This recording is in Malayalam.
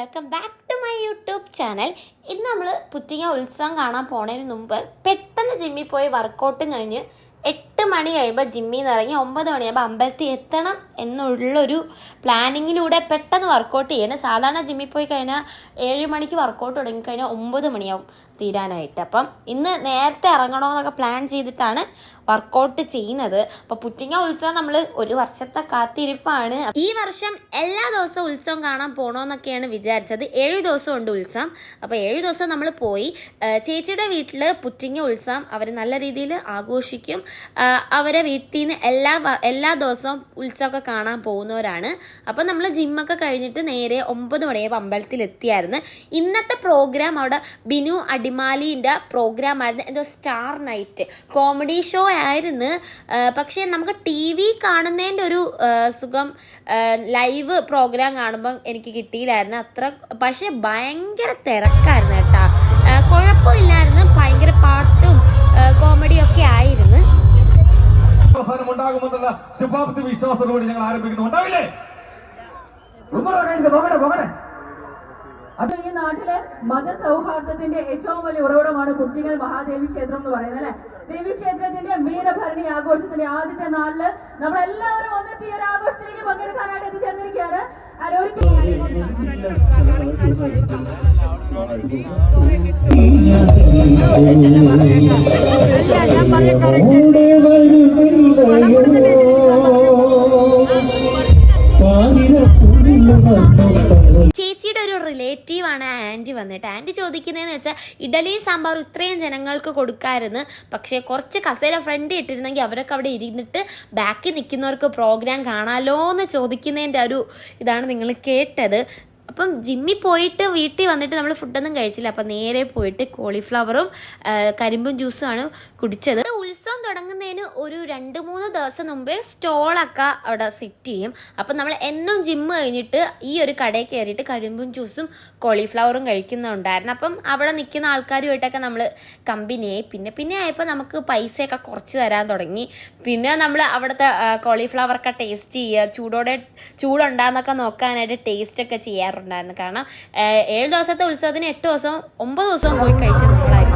Welcome back to my YouTube channel. ഇന്ന് നമ്മൾ പുറ്റിങ്ങ ഉത്സവം കാണാൻ പോണതിന് മുമ്പ് പെട്ടെന്ന് ജിമ്മിൽ പോയി വർക്കൗട്ടും കഴിഞ്ഞ് 8 മണി കഴിയുമ്പോൾ ജിമ്മിൽ നിന്ന് ഇറങ്ങി 9 മണിയാകുമ്പോൾ അമ്പലത്തിൽ എത്തണം എന്നുള്ളൊരു പ്ലാനിങ്ങിലൂടെ പെട്ടെന്ന് വർക്കൗട്ട് ചെയ്യണം. സാധാരണ ജിമ്മിൽ പോയി കഴിഞ്ഞാൽ 7 മണിക്ക് വർക്കൗട്ട് തുടങ്ങിക്കഴിഞ്ഞാൽ 9 മണിയാവും തീരാനായിട്ട്. അപ്പം ഇന്ന് നേരത്തെ ഇറങ്ങണമെന്നൊക്കെ പ്ലാൻ ചെയ്തിട്ടാണ് വർക്കൗട്ട് ചെയ്യുന്നത്. അപ്പോൾ പുറ്റിങ്ങ ഉത്സവം നമ്മൾ ഒരു വർഷത്തെ കാത്തിരിപ്പാണ്. ഈ വർഷം എല്ലാ ദിവസവും ഉത്സവം കാണാൻ പോകണമെന്നൊക്കെയാണ് വിചാരിച്ചത്. 7 ദിവസം ഉണ്ട് ഉത്സവം. അപ്പോൾ 7 ദിവസം നമ്മൾ പോയി. ചേച്ചിയുടെ വീട്ടിൽ പുറ്റിങ്ങ ഉത്സവം അവർ നല്ല രീതിയിൽ ആഘോഷിക്കും. അവരെ വീട്ടിൽ നിന്ന് എല്ലാ ദിവസവും ഉത്സവമൊക്കെ കാണാൻ പോകുന്നവരാണ്. അപ്പം നമ്മൾ ജിമ്മൊക്കെ കഴിഞ്ഞിട്ട് നേരെ 9 മണിയായപ്പോൾ അമ്പലത്തിൽ എത്തിയായിരുന്നു. ഇന്നത്തെ പ്രോഗ്രാം അവിടെ ബിനു അടിമാലിൻ്റെ പ്രോഗ്രാം ആയിരുന്നു. എന്തോ സ്റ്റാർ നൈറ്റ് കോമഡി ഷോ ആയിരുന്നു. പക്ഷേ നമുക്ക് TV കാണുന്നതിൻ്റെ ഒരു സുഖം ലൈവ് പ്രോഗ്രാം കാണുമ്പോൾ എനിക്ക് കിട്ടിയില്ലായിരുന്നു അത്ര. പക്ഷേ ഭയങ്കര തിരക്കായിരുന്നു കേട്ടോ. കുഴപ്പമില്ലായിരുന്നു. ഭയങ്കര പാട്ടും കോമഡിയും ഒക്കെ ആയിരുന്നു. അവസാനം ഉണ്ടാകുമെന്നുള്ള ശുഭാപ്തി വിശ്വാസത്തോടെ ഞങ്ങൾ ആരംഭിക്കുന്നു. ഉണ്ടാവില്ലേ? അത് ഈ നാട്ടിലെ മതസൗഹാർദ്ദത്തിന്റെ ഏറ്റവും വലിയ ഉറവിടമാണ് കുട്ടികൾ മഹാദേവി ക്ഷേത്രം എന്ന് പറയുന്നത് അല്ലെ. ദേവി ക്ഷേത്രത്തിന്റെ മീനഭരണി ആഘോഷത്തിന്റെ ആദ്യത്തെ നാളില് നമ്മളെല്ലാവരും ഒന്നിച്ച് ഈ ഒരു ആഘോഷത്തിലേക്ക് പങ്കെടുക്കാനായിട്ട് എത്തിച്ചേർന്നിരിക്കുകയാണ്. ചേച്ചിയുടെ ഒരു റിലേറ്റീവാണ് ആൻറ്റി വന്നിട്ട്. ആൻറ്റി ചോദിക്കുന്നതെന്ന് വെച്ചാൽ ഇഡലി സാമ്പാർ ഇത്രയും ജനങ്ങൾക്ക് കൊടുക്കാമായിരുന്നു, പക്ഷേ കുറച്ച് കസേര ഫ്രണ്ട് ഇട്ടിരുന്നെങ്കിൽ അവരൊക്കെ അവിടെ ഇരുന്നിട്ട് ബാക്കിൽ നിൽക്കുന്നവർക്ക് പ്രോഗ്രാം കാണാമല്ലോ എന്ന് ചോദിക്കുന്നതിൻ്റെ ഒരു ഇതാണ് നിങ്ങൾ കേട്ടത്. അപ്പം ജിമ്മിൽ പോയിട്ട് വീട്ടിൽ വന്നിട്ട് നമ്മൾ ഫുഡൊന്നും കഴിച്ചില്ല. അപ്പം നേരെ പോയിട്ട് കോളിഫ്ലവറും കരിമ്പും ജ്യൂസുമാണ് കുടിച്ചത്. ഉത്സവം തുടങ്ങുന്നതിന് ഒരു 2-3 ദിവസം മുമ്പേ സ്റ്റോളൊക്കെ അവിടെ സെറ്റ് ചെയ്യും. അപ്പം നമ്മൾ എന്നും ജിമ്മ് കഴിഞ്ഞിട്ട് ഈ ഒരു കടയിൽ കയറിയിട്ട് കരിമ്പും ജ്യൂസും കോളിഫ്ലവറും കഴിക്കുന്നുണ്ടായിരുന്നു. അപ്പം അവിടെ നിൽക്കുന്ന ആൾക്കാരുമായിട്ടൊക്കെ നമ്മൾ കമ്പനിയായി. പിന്നെ ആയപ്പോൾ നമുക്ക് പൈസയൊക്കെ കുറച്ച് തരാൻ തുടങ്ങി. പിന്നെ നമ്മൾ അവിടുത്തെ കോളിഫ്ലവറൊക്കെ ടേസ്റ്റ് ചെയ്യുക, ചൂടുണ്ടാകുന്നൊക്കെ നോക്കാനായിട്ട് ടേസ്റ്റൊക്കെ ചെയ്യാറുണ്ടായിരുന്നു. കാരണം 7 ദിവസത്തെ ഉത്സവത്തിന് 8 ദിവസവും 9 ദിവസവും പോയി കഴിച്ചത് നമ്മളായിരുന്നു.